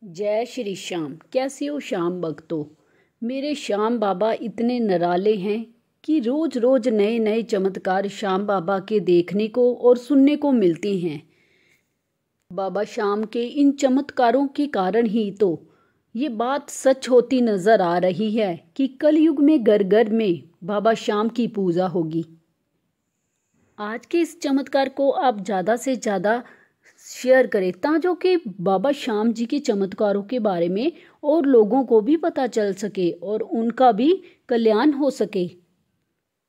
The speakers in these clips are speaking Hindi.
जय श्री श्याम। कैसे हो श्याम भक्तों। मेरे श्याम बाबा इतने निराले हैं कि रोज रोज नए नए चमत्कार श्याम बाबा के देखने को और सुनने को मिलते हैं। बाबा श्याम के इन चमत्कारों के कारण ही तो ये बात सच होती नजर आ रही है कि कलयुग में घर घर में बाबा श्याम की पूजा होगी। आज के इस चमत्कार को आप ज़्यादा से ज़्यादा शेयर करें ताकि कि बाबा श्याम जी के चमत्कारों के बारे में और लोगों को भी पता चल सके और उनका भी कल्याण हो सके।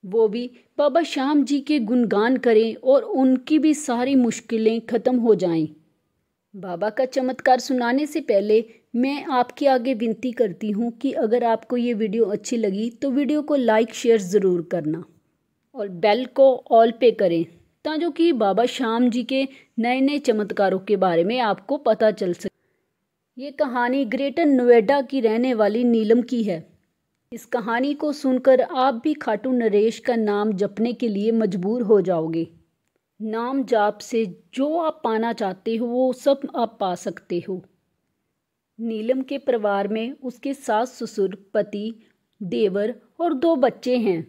वो भी बाबा श्याम जी के गुणगान करें और उनकी भी सारी मुश्किलें ख़त्म हो जाएं। बाबा का चमत्कार सुनाने से पहले मैं आपके आगे विनती करती हूँ कि अगर आपको ये वीडियो अच्छी लगी तो वीडियो को लाइक शेयर ज़रूर करना और बेल को ऑल पे करें ताकि कि बाबा श्याम जी के नए नए चमत्कारों के बारे में आपको पता चल सके। ये कहानी ग्रेटर नोएडा की रहने वाली नीलम की है। इस कहानी को सुनकर आप भी खाटू नरेश का नाम जपने के लिए मजबूर हो जाओगे। नाम जाप से जो आप पाना चाहते हो वो सब आप पा सकते हो। नीलम के परिवार में उसके सास ससुर, पति, देवर और 2 बच्चे हैं।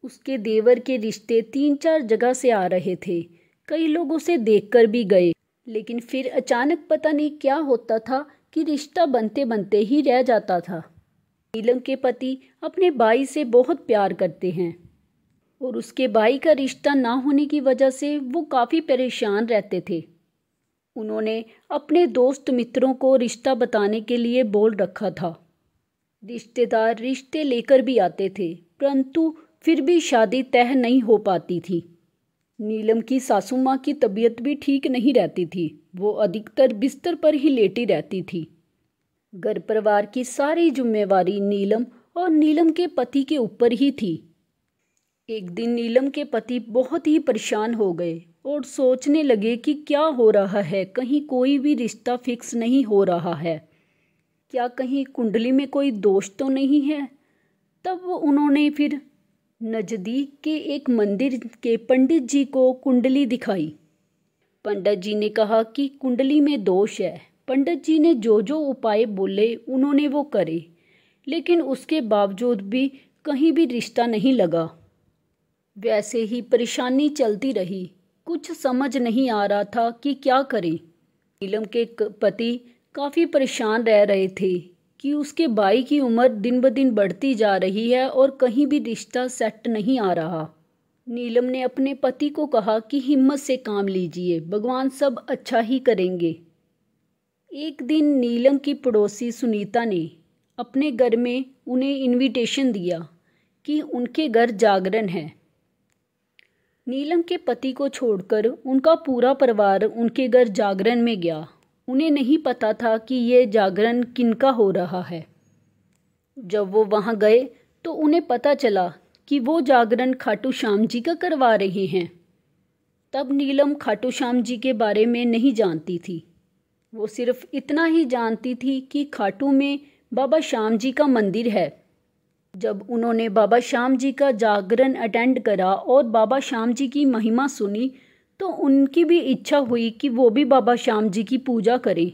उसके देवर के रिश्ते 3-4 जगह से आ रहे थे। कई लोग उसे देखकर भी गए, लेकिन फिर अचानक पता नहीं क्या होता था कि रिश्ता बनते बनते ही रह जाता था। नीलम के पति अपने भाई से बहुत प्यार करते हैं और उसके भाई का रिश्ता ना होने की वजह से वो काफ़ी परेशान रहते थे। उन्होंने अपने दोस्त मित्रों को रिश्ता बताने के लिए बोल रखा था। रिश्तेदार रिश्ते लेकर भी आते थे, परंतु फिर भी शादी तय नहीं हो पाती थी। नीलम की सासू माँ की तबीयत भी ठीक नहीं रहती थी। वो अधिकतर बिस्तर पर ही लेटी रहती थी। घर परिवार की सारी जिम्मेवारी नीलम और नीलम के पति के ऊपर ही थी। एक दिन नीलम के पति बहुत ही परेशान हो गए और सोचने लगे कि क्या हो रहा है, कहीं कोई भी रिश्ता फिक्स नहीं हो रहा है, क्या कहीं कुंडली में कोई दोष तो नहीं है। तब उन्होंने फिर नज़दीक के एक मंदिर के पंडित जी को कुंडली दिखाई। पंडित जी ने कहा कि कुंडली में दोष है। पंडित जी ने जो जो उपाय बोले उन्होंने वो करे, लेकिन उसके बावजूद भी कहीं भी रिश्ता नहीं लगा। वैसे ही परेशानी चलती रही। कुछ समझ नहीं आ रहा था कि क्या करें। नीलम के पति काफ़ी परेशान रह रहे थे कि उसके भाई की उम्र दिन ब दिन बढ़ती जा रही है और कहीं भी रिश्ता सेट नहीं आ रहा। नीलम ने अपने पति को कहा कि हिम्मत से काम लीजिए, भगवान सब अच्छा ही करेंगे। एक दिन नीलम की पड़ोसी सुनीता ने अपने घर में उन्हें इनविटेशन दिया कि उनके घर जागरण है। नीलम के पति को छोड़कर उनका पूरा परिवार उनके घर जागरण में गया। उन्हें नहीं पता था कि ये जागरण किनका हो रहा है। जब वो वहाँ गए तो उन्हें पता चला कि वो जागरण खाटू श्याम जी का करवा रहे हैं। तब नीलम खाटू श्याम जी के बारे में नहीं जानती थी। वो सिर्फ इतना ही जानती थी कि खाटू में बाबा श्याम जी का मंदिर है। जब उन्होंने बाबा श्याम जी का जागरण अटेंड करा और बाबा श्याम जी की महिमा सुनी तो उनकी भी इच्छा हुई कि वो भी बाबा श्याम जी की पूजा करें।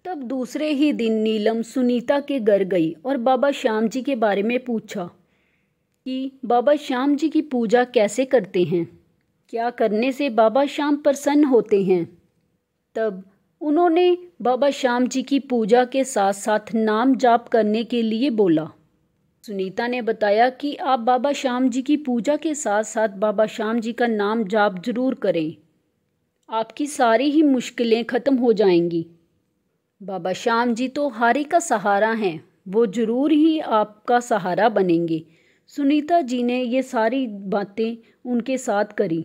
तब दूसरे ही दिन नीलम सुनीता के घर गई और बाबा श्याम जी के बारे में पूछा कि बाबा श्याम जी की पूजा कैसे करते हैं, क्या करने से बाबा श्याम प्रसन्न होते हैं। तब उन्होंने बाबा श्याम जी की पूजा के साथ साथ नाम जाप करने के लिए बोला। सुनीता ने बताया कि आप बाबा श्याम जी की पूजा के साथ साथ बाबा श्याम जी का नाम जाप जरूर करें, आपकी सारी ही मुश्किलें ख़त्म हो जाएंगी। बाबा श्याम जी तो हारी का सहारा हैं, वो ज़रूर ही आपका सहारा बनेंगे। सुनीता जी ने ये सारी बातें उनके साथ करी।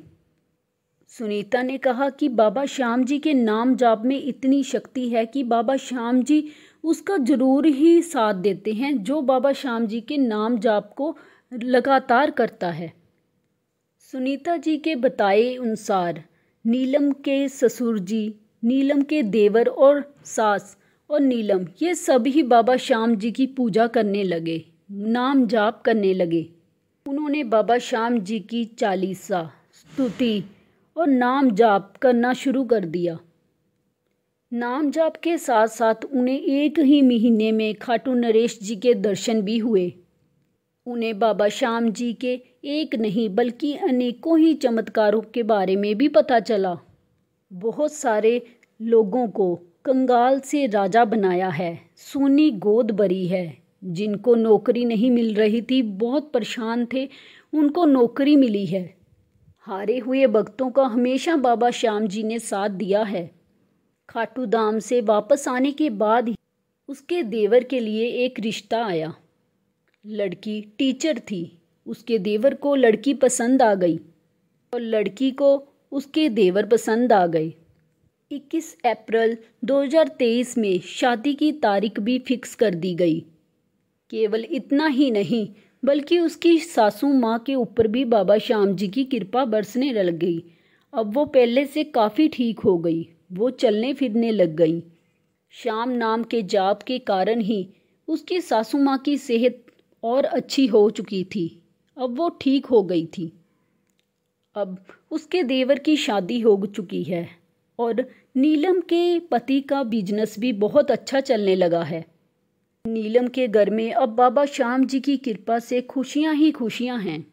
सुनीता ने कहा कि बाबा श्याम जी के नाम जाप में इतनी शक्ति है कि बाबा श्याम जी उसका जरूर ही साथ देते हैं जो बाबा श्याम जी के नाम जाप को लगातार करता है। सुनीता जी के बताए अनुसार नीलम के ससुर जी, नीलम के देवर और सास और नीलम ये सभी बाबा श्याम जी की पूजा करने लगे, नाम जाप करने लगे। उन्होंने बाबा श्याम जी की चालीसा, स्तुति और नाम जाप करना शुरू कर दिया। नाम जाप के साथ साथ उन्हें एक ही महीने में खाटू नरेश जी के दर्शन भी हुए। उन्हें बाबा श्याम जी के एक नहीं बल्कि अनेकों ही चमत्कारों के बारे में भी पता चला। बहुत सारे लोगों को कंगाल से राजा बनाया है, सोनी गोद भरी है। जिनको नौकरी नहीं मिल रही थी, बहुत परेशान थे, उनको नौकरी मिली है। हारे हुए भक्तों का हमेशा बाबा श्याम जी ने साथ दिया है। खाटू धाम से वापस आने के बाद ही उसके देवर के लिए एक रिश्ता आया। लड़की टीचर थी, उसके देवर को लड़की पसंद आ गई और लड़की को उसके देवर पसंद आ गए। 21 अप्रैल 2023 में शादी की तारीख भी फिक्स कर दी गई। केवल इतना ही नहीं बल्कि उसकी सासू माँ के ऊपर भी बाबा श्याम जी की कृपा बरसने लग गई। अब वो पहले से काफ़ी ठीक हो गई, वो चलने फिरने लग गई। श्याम नाम के जाप के कारण ही उसकी सासू माँ की सेहत और अच्छी हो चुकी थी। अब वो ठीक हो गई थी। अब उसके देवर की शादी हो चुकी है और नीलम के पति का बिजनेस भी बहुत अच्छा चलने लगा है। नीलम के घर में अब बाबा श्याम जी की कृपा से खुशियां ही खुशियां हैं।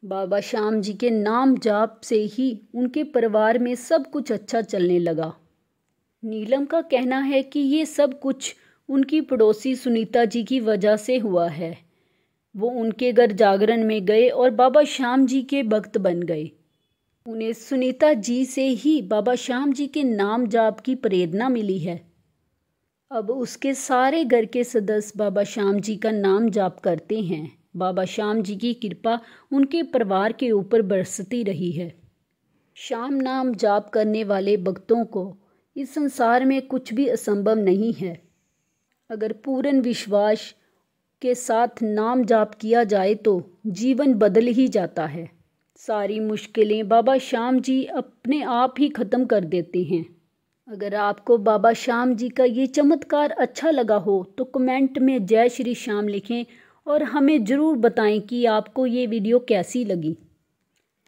बाबा श्याम जी के नाम जाप से ही उनके परिवार में सब कुछ अच्छा चलने लगा। नीलम का कहना है कि ये सब कुछ उनकी पड़ोसी सुनीता जी की वजह से हुआ है। वो उनके घर जागरण में गए और बाबा श्याम जी के भक्त बन गए। उन्हें सुनीता जी से ही बाबा श्याम जी के नाम जाप की प्रेरणा मिली है। अब उसके सारे घर के सदस्य बाबा श्याम जी का नाम जाप करते हैं। बाबा श्याम जी की कृपा उनके परिवार के ऊपर बरसती रही है। श्याम नाम जाप करने वाले भक्तों को इस संसार में कुछ भी असंभव नहीं है। अगर पूर्ण विश्वास के साथ नाम जाप किया जाए तो जीवन बदल ही जाता है। सारी मुश्किलें बाबा श्याम जी अपने आप ही ख़त्म कर देते हैं। अगर आपको बाबा श्याम जी का ये चमत्कार अच्छा लगा हो तो कमेंट में जय श्री श्याम लिखें और हमें ज़रूर बताएं कि आपको ये वीडियो कैसी लगी।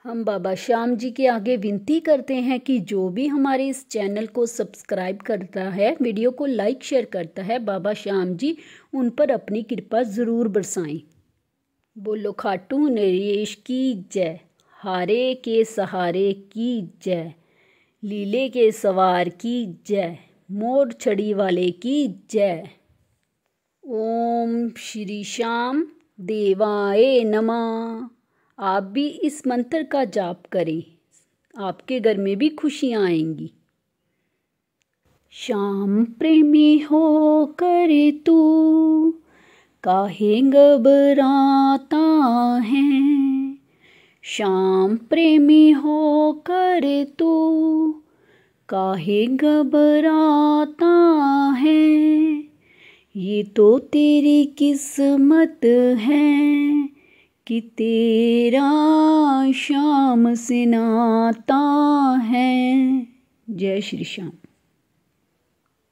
हम बाबा श्याम जी के आगे विनती करते हैं कि जो भी हमारे इस चैनल को सब्सक्राइब करता है, वीडियो को लाइक शेयर करता है, बाबा श्याम जी उन पर अपनी कृपा ज़रूर बरसाएं। बोलो खाटू नरेश की जय, हारे के सहारे की जय, लीले के सवार की जय, मोर छड़ी वाले की जय। ओम श्री श्याम देवाय नमः। आप भी इस मंत्र का जाप करें, आपके घर में भी खुशियाँ आएंगी। श्याम प्रेमी हो करे तू काहे घबराता है, श्याम प्रेमी हो करे तू काहे घबराता है, ये तो तेरी किस्मत है कि तेरा श्याम से नाता है। जय श्री श्याम।